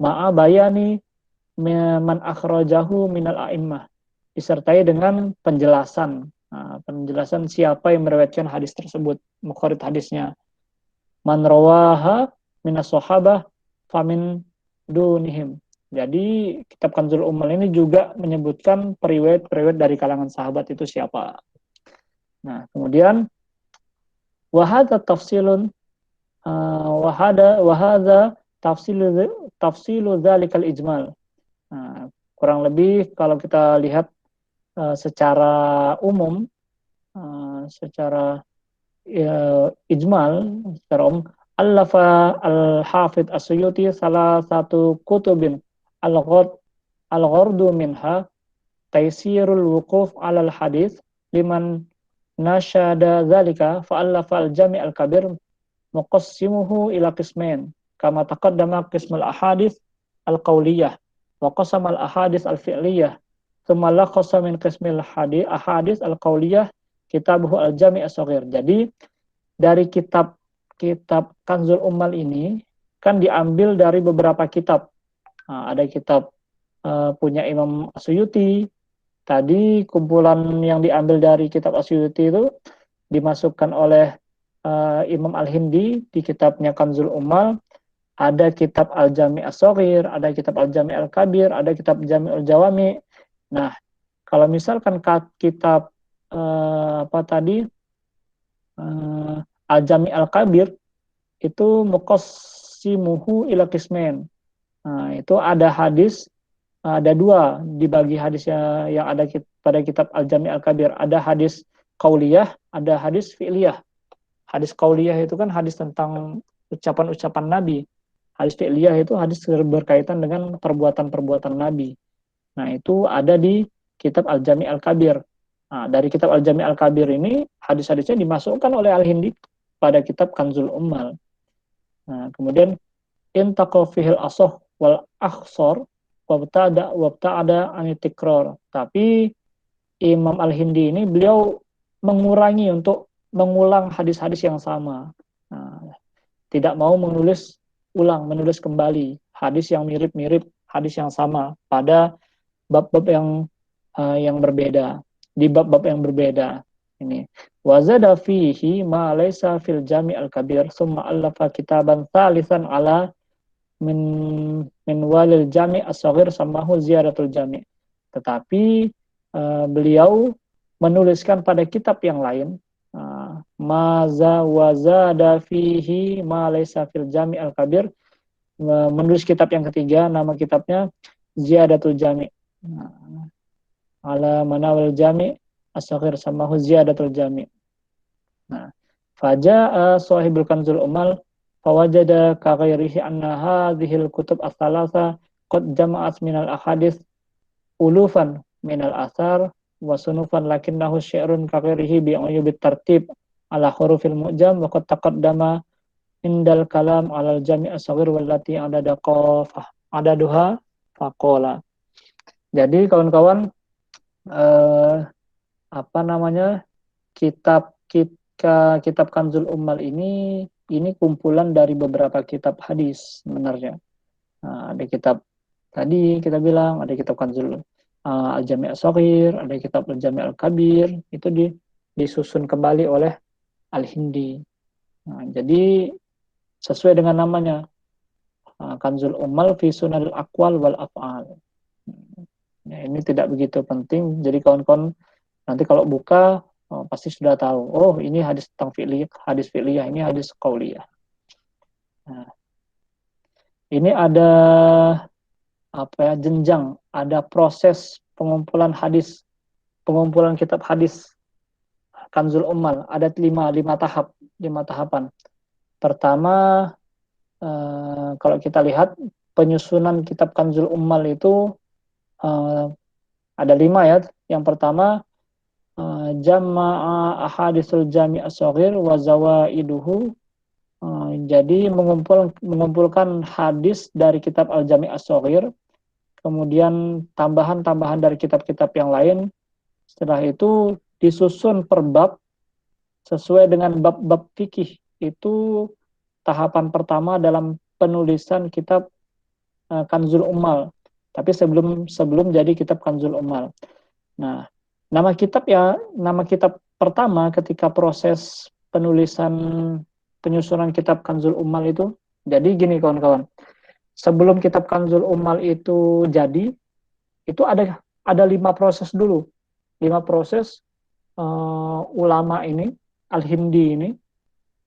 ma'a bayani man akhrajahu minal a'immah, disertai dengan penjelasan siapa yang meriwayatkan hadis tersebut, mukharid hadisnya. Man rawaha minas sahabah famin dunihim. Jadi kitab Kanzul Ummal ini juga menyebutkan periwayat-periwayat dari kalangan sahabat itu siapa. Nah, kemudian wahada tafsilun wahada tafsilu dzalikal ijmal. Nah, kurang lebih kalau kita lihat secara umum, secara ijmal, secara umum, Allafa al-Hafidh As-Suyuti salah satu kutubin al-ghardu minha taysirul wuquf alal hadis liman nasyada dzalika fa'allafa al-Jami' al-Kabir muqassimuhu ila qismain kama taqaddama qismul ahadits al-qauliyah wa qasama al-ahadits al-fi'liyah thumma laqasa min qismil ahadits al-qauliyah kitabuhu al-Jami' as-Shaghir. Jadi dari kitab Kanzul Ummal ini kan diambil dari beberapa kitab. Nah, ada kitab punya Imam As-Suyuti. Tadi kumpulan yang diambil dari kitab As-Suyuti itu dimasukkan oleh Imam Al-Hindi di kitabnya Kanzul Ummal. Ada kitab Al-Jami' As-Shaghir, ada kitab Al-Jami' Al-Kabir, ada kitab Jami'ul Jawami. Nah, kalau misalkan kitab Al-Jami' Al-Kabir itu muqassimuhu ila qismain. Nah, itu ada hadis, ada dua dibagi hadisnya yang ada pada kitab Al-Jami' Al-Kabir. Ada hadis qauliyah, ada hadis fi'liyah. Hadis qauliyah itu kan hadis tentang ucapan-ucapan Nabi. Hadis fi'liyah itu hadis berkaitan dengan perbuatan-perbuatan Nabi. Nah, itu ada di kitab Al-Jami' Al-Kabir. Nah, dari kitab Al-Jami' Al-Kabir ini hadis-hadisnya dimasukkan oleh Al-Hindi pada kitab Kanzul Ummal. Nah, kemudian intaqo fihil asoh wal akhsor wabta'ada anitikrar. Tapi Imam Al-Hindi ini beliau mengurangi untuk mengulang hadis-hadis yang sama. Nah, tidak mau menulis kembali hadis yang mirip-mirip, hadis yang sama pada bab-bab yang yang berbeda, di bab-bab yang berbeda. Ini wazada fihi ma laysa fil jami' al-kabir summa allafa kitaban thalithan ala min walil jami' as-saghir samahu ziyaratul jami'. Tetapi beliau menuliskan pada kitab yang lain maza wazada fihi ma laysa fil jami' al-kabir, menulis kitab yang ketiga, nama kitabnya Ziyadatul Jami'. Ala manawil jami' as-saghir samahu ziyadatul jami'. Nah, faja'a sahibul kanzul umal fawajada ka ghairihi anna hadhil kutub as-salasa qad jama'at minal ahadits ulufan minal athar wa sunufan lakinnahu syi'run ka ghairihi bi'uyubit tartib ala hurufil mu'jam wa qad taqaddama indal kalam alal jami' as-saghir wallati adada qafah adaduha faqala. Jadi kawan-kawan, apa namanya, kitab Kanzul Ummal ini kumpulan dari beberapa kitab hadis sebenarnya. Nah, ada kitab tadi kita bilang, ada kitab Kanzul Al-Jami' As-Saghir, ada kitab Al-Jami' Al-Kabir, itu disusun kembali oleh Al-Hindi. Nah, jadi sesuai dengan namanya, Kanzul Ummal fi Sunanil Aqwal wal Af'al. Nah, ini tidak begitu penting. Jadi kawan-kawan nanti kalau buka pasti sudah tahu. Oh, ini hadis tentang hadis fi'liyah, ini hadis qauliyah. Nah, ini ada jenjang, ada proses pengumpulan kitab hadis Kanzul Ummal. Ada lima tahapan. Pertama, kalau kita lihat penyusunan kitab Kanzul Ummal itu ada 5 ya. Yang pertama, jama'a ahadisul jami' as-saghir wa zawaiduhu. Jadi mengumpulkan hadis dari kitab Al-Jami' as-Saghir, kemudian tambahan-tambahan dari kitab-kitab yang lain. Setelah itu disusun per bab sesuai dengan bab-bab fikih. Itu tahapan pertama dalam penulisan kitab Kanzul Ummal. Tapi sebelum jadi kitab Kanzul Ummal. Nah, nama kitab pertama ketika proses penyusunan kitab Kanzul Ummal itu. Jadi gini kawan-kawan. Sebelum kitab Kanzul Ummal itu jadi, itu ada 5 proses dulu. 5 proses ulama ini, Al-Hindi ini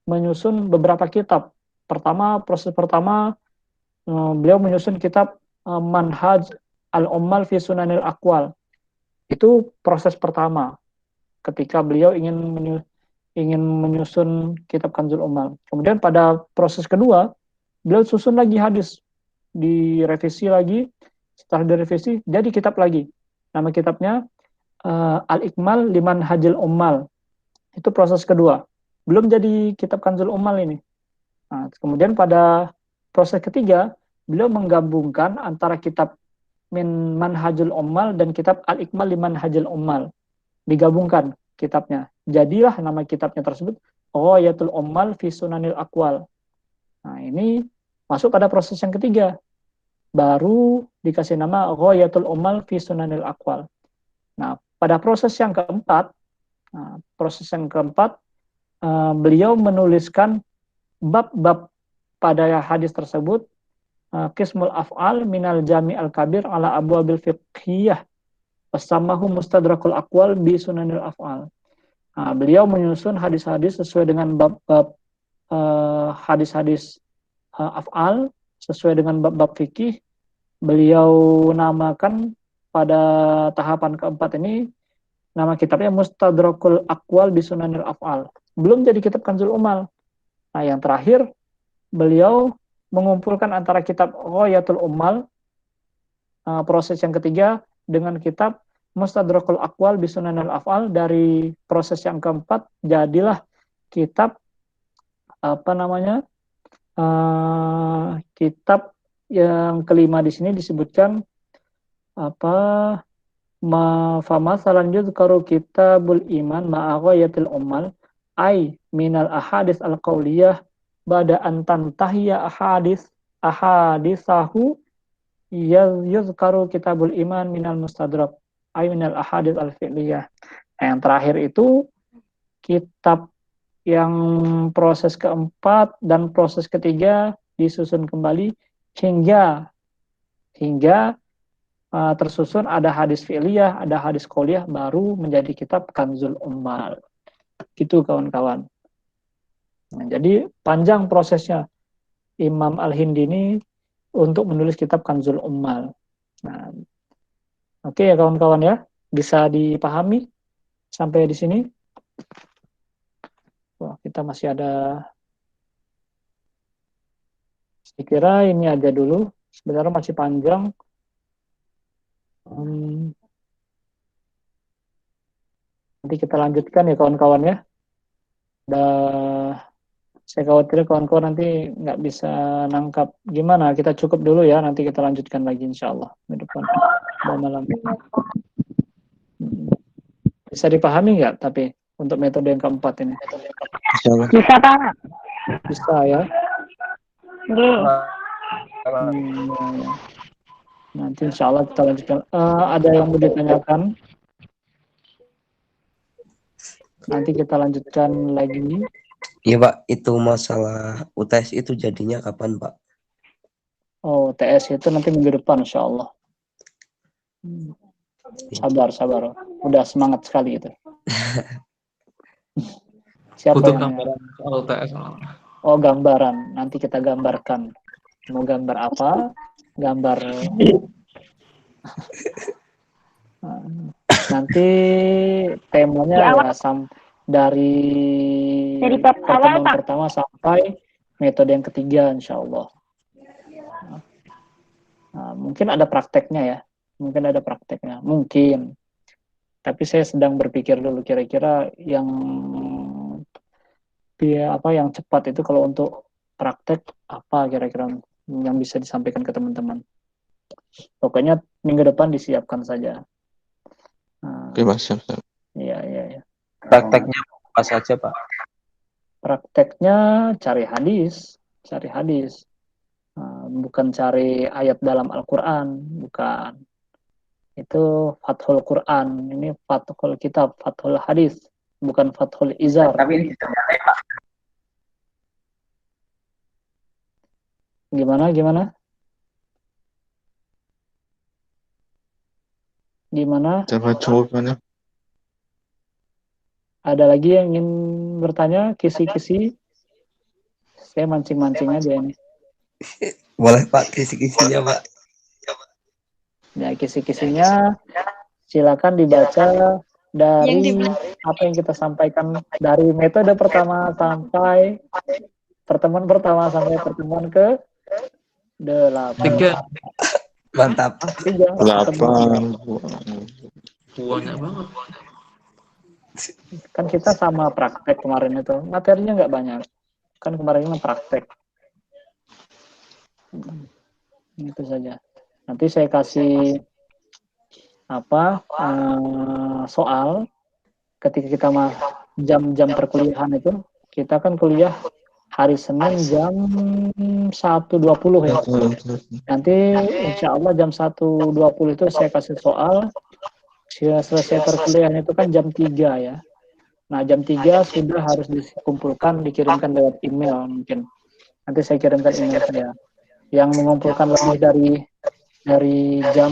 menyusun beberapa kitab. Proses pertama beliau menyusun kitab Manhaj Al-Ummal fi Sunanil Aqwal. Itu proses pertama ketika beliau ingin menyusun kitab Kanzul Ummal. Kemudian pada proses kedua, beliau susun lagi hadis, direvisi lagi. Setelah direvisi, jadi kitab lagi. Nama kitabnya Al-Ikmal Liman Hajil Ummal. Itu proses kedua. Belum jadi kitab Kanzul Ummal ini. Nah, kemudian pada proses ketiga, beliau menggabungkan antara kitab Min Manhajul Ummal dan kitab Al-Ikmal Liman Hajil Ummal. Digabungkan kitabnya. Jadilah nama kitabnya tersebut Ghayatul Ummal fi Sunanil Aqwal. Nah, ini masuk pada proses yang ketiga. Baru dikasih nama Ghayatul Ummal fi Sunanil Aqwal. Nah, pada proses yang keempat, beliau menuliskan bab-bab pada hadis tersebut, Qismul Af'al minal Jami' al-Kabir ala abwabil fiqhiyah wasamahu Mustadrakul Aqwal bi Sunanil Af'al. Nah, beliau menyusun hadis-hadis sesuai dengan bab-bab hadis-hadis af'al, sesuai dengan bab-bab fikih. Beliau namakan pada tahapan keempat ini, nama kitabnya Mustadrakul Aqwal bi Sunanil Af'al. Belum jadi kitab Kanzul Ummal. Nah, yang terakhir, beliau mengumpulkan antara kitab Ghayatul Ummal, proses yang ketiga, dengan kitab Mustadrakul Aqwal bi Sunanil Af'al. Dari proses yang keempat, jadilah kitab kitab yang kelima di sini disebutkan famasalan yuzkaru kitabul iman ma'a Ghayatil Ummal ay minal ahadits al-qauliyah ba'da an tantahiya ahadisahu yuzkaru kitabul iman minal mustadrak. ay minal ahadits al-fi'liyah. Nah, yang terakhir itu kitab yang proses keempat dan proses ketiga disusun kembali hingga tersusun ada hadis fi'liyah, ada hadis qauliyah, baru menjadi kitab Kanzul Ummal. Gitu kawan-kawan. Nah, jadi panjang prosesnya Imam Al-Hindi ini untuk menulis kitab Kanzul Ummal. Nah, oke ya kawan-kawan ya, bisa dipahami sampai di sini. Wah, kita masih ada, saya kira ini aja dulu. Sebenarnya masih panjang. Nanti kita lanjutkan ya kawan-kawan ya. Saya khawatir kawan-kawan nanti nggak bisa nangkap. Gimana? Kita cukup dulu ya. Nanti kita lanjutkan lagi insya Allah di depan. Malam. Bisa dipahami nggak? Tapi untuk metode yang keempat ini. Bisa, Pak. Bisa ya. Nggih. Nanti insya Allah kita lanjutkan. Ada yang mau ditanyakan? Nanti kita lanjutkan lagi. Iya Pak, itu masalah UTS itu jadinya kapan Pak? Oh, TS itu nanti minggu depan insya Allah. Sabar. Udah semangat sekali itu. Siapa butuh yang gambaran soal UTS. Oh, gambaran. Nanti kita gambarkan. Mau gambar apa? Gambar. Nanti temanya ya dari pertemuan pertama sampai metode yang ketiga insya Allah. Nah, mungkin ada prakteknya ya. Mungkin. Tapi saya sedang berpikir dulu kira-kira yang cepat itu kalau untuk praktek apa kira-kira yang bisa disampaikan ke teman-teman. Pokoknya minggu depan disiapkan saja. Oke, Mas. Iya. Prakteknya apa saja Pak? Prakteknya cari hadis. Bukan cari ayat dalam Al-Quran, bukan. Itu Fathul Quran, ini Fathul Kitab, Fathul Hadis, bukan Fathul Izar. Tapi ini ditanyakan Pak. Gimana? Coba jawabannya. Ada lagi yang ingin bertanya, kisi-kisi? Saya mancing-mancing aja ini. Boleh Pak, kisi-kisinya Pak. Ya, kisi-kisinya silakan dibaca dari apa yang kita sampaikan dari metode pertama sampai pertemuan pertama sampai pertemuan ke 8. 3. Mantap. 3. 8. Banyak banget. Kan kita sama praktek kemarin itu. Materinya nggak banyak. Kan kemarin praktek. Itu saja. Nanti saya kasih soal ketika kita jam-jam perkuliahan itu, kita kan kuliah hari Senin jam 1.20 ya. Nanti insya Allah jam 1.20 itu saya kasih soal. Selesai perkuliahan itu kan jam 3 ya. Nah jam 3 sudah harus dikumpulkan, dikirimkan lewat email mungkin. Nanti saya kirimkan email saya. Yang mengumpulkan lebih dari jam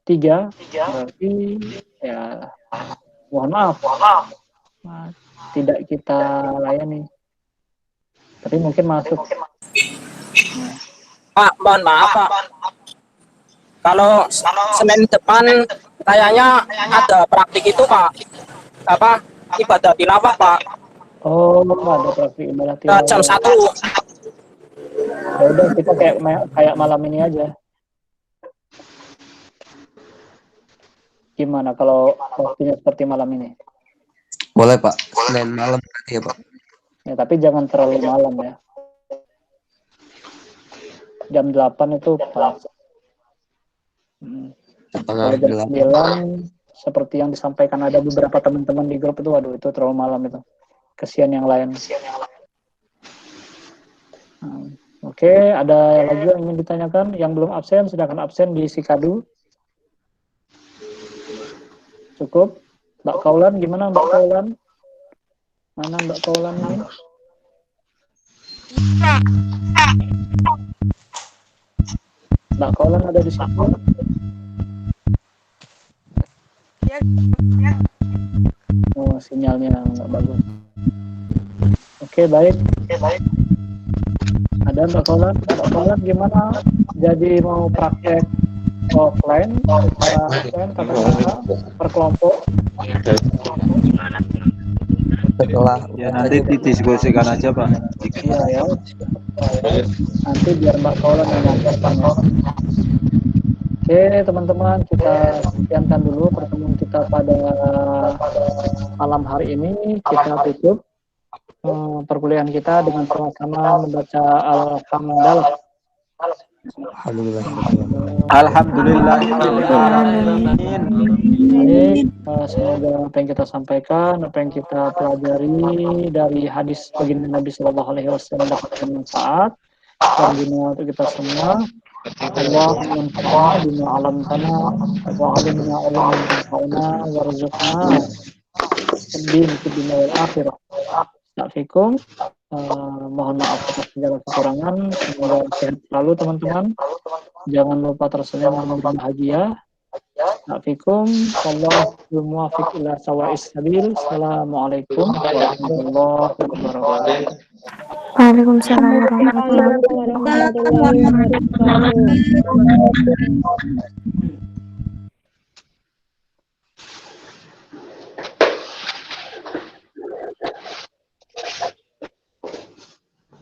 3 berarti ya mohon maaf tidak kita layani, tapi mungkin masuk. Pak, mohon maaf Pak, kalau Senin depan kayaknya ada praktik itu Pak, ibadah tilawah Pak. Oh, ada praktik ibadah tilawah Jam 1. Ya udah, kita kayak malam ini aja. Gimana kalau waktunya seperti malam ini? Boleh Pak, Senin malam berarti ya Pak. Ya, tapi jangan terlalu malam ya. Jam 8 itu pas. Kalau jam 9 seperti yang disampaikan ada beberapa teman-teman di grup itu, waduh itu terlalu malam itu. Kesian yang lain. Oke, ada lagi yang ingin ditanyakan? Yang belum absen, silakan absen di Sikadu. Cukup? Mbak Kaulan, gimana Mbak Kaulan? Mana Mbak Kaulan ini? Mbak Kaulan ada di situ? Oh, sinyalnya nggak bagus. Oke, baik. Ada Mbak Kaulan? Mbak Kaulan gimana? Jadi mau praktek offline, secara offline, kata-kata, per kelompok? Setelah Ya nanti didiskusikan aja Pak. Iya ya. Nanti biar Mbak Kaulan yang mengajarkan ya. Oke teman-teman, kita sekiankan dulu pertemuan kita pada malam hari ini. Kita tutup perkuliahan kita dengan sama-sama membaca Alhamdulillah. Alhamdulillah. Baik, semoga apa yang kita sampaikan, apa yang kita pelajari dari hadis baginda Nabi Shallallahu Alaihi Wasallam dapat bermanfaat dan guna untuk kita semua. Allah menfa'alna bima 'allamtana wa 'allimna ilman yanfa'una warzuqna fid-din wal akhirah. Assalamualaikum. Mohon maaf atas segala kekurangan. Semoga sehat selalu teman-teman. Jangan lupa tersenyum dan berbahagia. Assalamualaikum. Wallahul muwaffiq ila sawa'is sabil. Assalamualaikum warahmatullahi wabarakatuh. Waalaikumsalam warahmatullahi wabarakatuh.